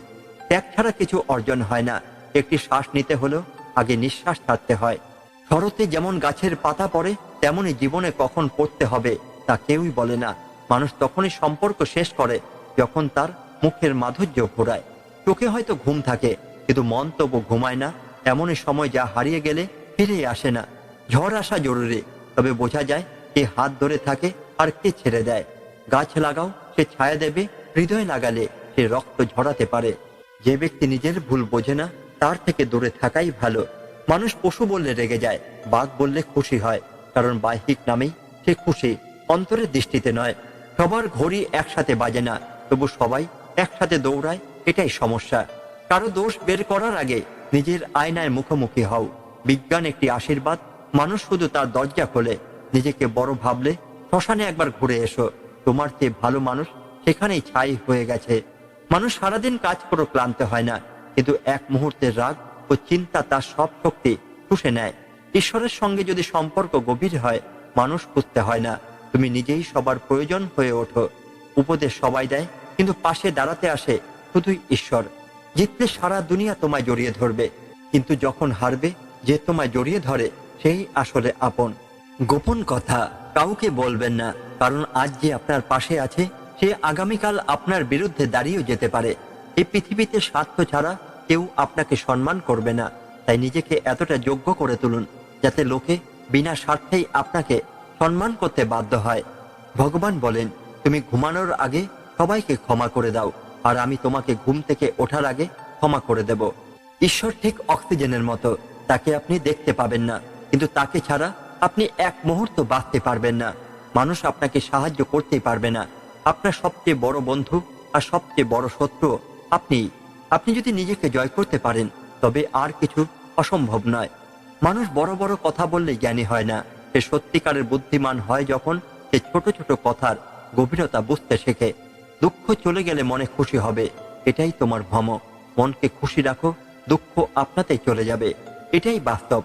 ত্যাগ ছাড়া কিছু অর্জন হয় না। একটি শ্বাস নিতে হলেও আগে নিঃশ্বাস ছাড়তে হয়। শরতে যেমন গাছের পাতা পড়ে, তেমনি জীবনে কখন পড়তে হবে তা কেউই বলে না। মানুষ তখনই সম্পর্ক শেষ করে যখন তার মুখের মাধুর্য ঘোরায়। চোখে হয়তো ঘুম থাকে, কিন্তু মন তবু ঘুমায় না। এমনই সময় যা হারিয়ে গেলে ফিরে আসে না। ঝড় আসা জরুরি, তবে বোঝা যায় কে হাত ধরে থাকে আর কে ছেড়ে দেয়। গাছ লাগাও, সে ছায়া দেবে। হৃদয় লাগালে সে রক্ত ঝরাতে পারে। যে ব্যক্তি নিজের ভুল বোঝে না, তার থেকে দূরে থাকাই ভালো। মানুষ পশু বললে রেগে যায়, বাঘ বললে খুশি হয়, কারণ বাহ্যিক নামেই সে খুশি, অন্তরের দৃষ্টিতে নয়। সবার ঘড়ি একসাথে বাজে না, তবু সবাই একসাথে দৌড়ায়, এটাই সমস্যা। কারো দোষ বের করার আগে নিজের আয়নায় মুখোমুখি হও। বিজ্ঞান একটি আশীর্বাদ, মানুষ শুধু তার দরজা খোলে। নিজেকে বড় ভাবলে শ্মশানে একবার ঘুরে এসো। তোমার চেয়ে ভালো মানুষ সেখানেই ছাই হয়ে গেছে। মানুষ সারাদিন কাজ করে ক্লান্ত হয় না, কিন্তু এক মুহূর্তের রাগ ও চিন্তা তার সব শক্তি শুষে নেয়। ঈশ্বরের সঙ্গে যদি সম্পর্ক গভীর হয়, মানুষ খুঁজতে হয় না, তুমি নিজেই সবার প্রয়োজন হয়ে ওঠো। উপদেশ সবাই দেয়, কিন্তু পাশে দাঁড়াতে আসে শুধুই ঈশ্বর। জিতলে সারা দুনিয়া তোমায় জড়িয়ে ধরবে, কিন্তু যখন হারবে যে তোমায় জড়িয়ে ধরে সেই আসলে আপন। গোপন কথা কাউকে বলবেন না, কারণ আজ যে আপনার পাশে আছে সে আগামীকাল আপনার বিরুদ্ধে দাঁড়িয়েও যেতে পারে। এই পৃথিবীতে স্বার্থ ছাড়া কেউ আপনাকে সম্মান করবে না। তাই নিজেকে এতটা যোগ্য করে তুলুন যাতে লোকে বিনা স্বার্থেই আপনাকে সম্মান করতে বাধ্য হয়। ভগবান বলেন, তুমি ঘুমানোর আগে সবাইকে ক্ষমা করে দাও, আর আমি তোমাকে ঘুম থেকে ওঠার আগে ক্ষমা করে দেব। ঈশ্বর ঠিক অক্সিজেনের মতো, তাকে আপনি দেখতে পাবেন না, কিন্তু তাকে ছাড়া আপনি এক মুহূর্ত বাঁচতে পারবেন না। মানুষ আপনাকে সাহায্য করতেই পারবে না। আপনার সবচেয়ে বড় বন্ধু আর সবচেয়ে বড় শত্রু আপনি। আপনি যদি নিজেকে জয় করতে পারেন, তবে আর কিছু অসম্ভব নয়। মানুষ বড় বড় কথা বললে জ্ঞানী হয় না, সে সত্যিকারের বুদ্ধিমান হয় যখন সে ছোট ছোট কথার গভীরতা বুঝতে শেখে। দুঃখ চলে গেলে মনে খুশি হবে, এটাই তোমার ভ্রম। মনকে খুশি রাখো, দুঃখ আপনাতেই চলে যাবে, এটাই বাস্তব।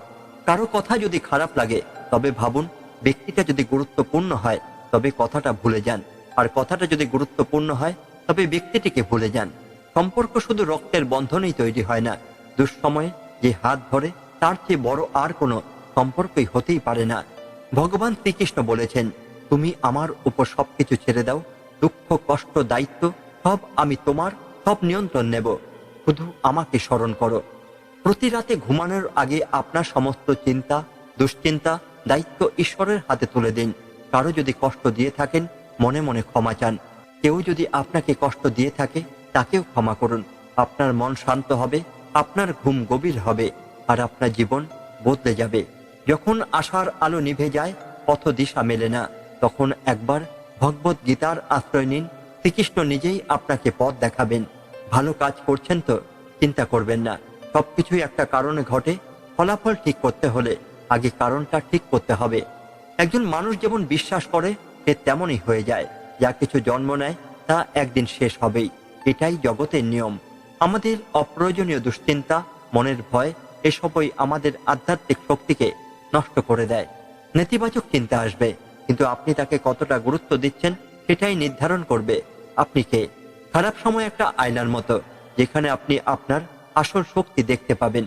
কারো কথা যদি খারাপ লাগে, তবে ভাবুন ব্যক্তিটা যদি গুরুত্বপূর্ণ হয় তবে কথাটা ভুলে যান, আর কথাটা যদি গুরুত্বপূর্ণ হয় তবে ব্যক্তিটিকে ভুলে যান। সম্পর্ক শুধু রক্তের বন্ধনেই তৈরি হয় না, দুঃসময়ে যে হাত ধরে তার চেয়ে বড় আর কোনো সম্পর্কই হতেই পারে না। ভগবান শ্রীকৃষ্ণ বলেছেন, তুমি আমার উপর সবকিছু ছেড়ে দাও, দুঃখ কষ্ট দায়িত্ব সব আমি তোমার, সব নিয়ন্ত্রণ নেব, শুধু আমাকে স্মরণ করো। প্রতি রাতে ঘুমানোর আগে আপনার সমস্ত চিন্তা দুশ্চিন্তা দায়িত্ব ঈশ্বরের হাতে তুলে দিন। কারো যদি কষ্ট দিয়ে থাকেন, মনে মনে ক্ষমা চান। কেউ যদি আপনাকে কষ্ট দিয়ে থাকে, তাকেও ক্ষমা করুন। আপনার মন শান্ত হবে, আপনার ঘুম গভীর হবে, আর আপনার জীবন বদলে যাবে। যখন আশার আলো নিভে যায়, পথ দিশা মেলে না, তখন একবার ভগবত গীতার আশ্রয় নিন। শ্রীকৃষ্ণ নিজেই আপনাকে পথ দেখাবেন। ভালো কাজ করছেন তো চিন্তা করবেন না, সবকিছুই একটা কারণে ঘটে। ফলাফল ঠিক করতে হলে আগে কারণটা ঠিক করতে হবে। একজন মানুষ যেমন বিশ্বাস করে সে তেমনই হয়ে যায়। যা কিছু জন্ম নেয় তা একদিন শেষ হবেই, এটাই জগতের নিয়ম। আমাদের অপ্রয়োজনীয় দুশ্চিন্তা মনের ভয় এসবই আমাদের আধ্যাত্মিক শক্তিকে নষ্ট করে দেয়। নেতিবাচক চিন্তা আসবে, কিন্তু আপনি তাকে কতটা গুরুত্ব দিচ্ছেন সেটাই নির্ধারণ করবে আপনি কে। খারাপ সময় একটা আয়নার মতো, যেখানে আপনি আপনার আসল শক্তি দেখতে পাবেন।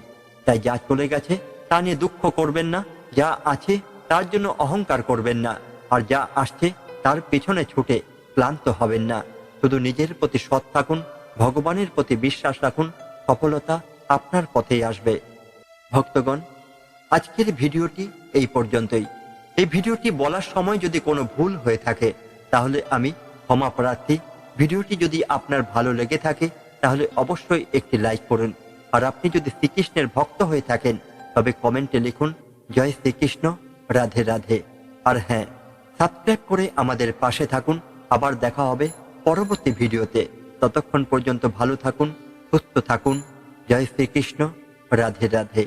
তাই যা চলে গেছে তা নিয়ে দুঃখ করবেন না, যা আছে তার জন্য অহংকার করবেন না, আর যা আসছে তার পেছনে ছুটে ক্লান্ত হবেন না। শুধু নিজের প্রতি সৎ থাকুন, ভগবানের প্রতি বিশ্বাস রাখুন, সফলতা আপনার পথেই আসবে। ভক্তগণ, আজকের ভিডিওটি এই পর্যন্তই। এই ভিডিওটি বলার সময় যদি কোনো ভুল হয়ে থাকে তাহলে আমি ক্ষমা প্রার্থী। ভিডিওটি যদি আপনার ভালো লেগে থাকে তাহলে অবশ্যই একটি লাইক করুন। আর আপনি যদি শ্রীকৃষ্ণের ভক্ত হয়ে থাকেন তবে কমেন্টে লিখুন জয় শ্রীকৃষ্ণ, রাধে রাধে। আর হ্যাঁ, সাবস্ক্রাইব করে আমাদের পাশে থাকুন। আবার দেখা হবে পরবর্তী ভিডিওতে। ততক্ষণ পর্যন্ত ভালো থাকুন, সুস্থ থাকুন। জয় শ্রীকৃষ্ণ, রাধে রাধে।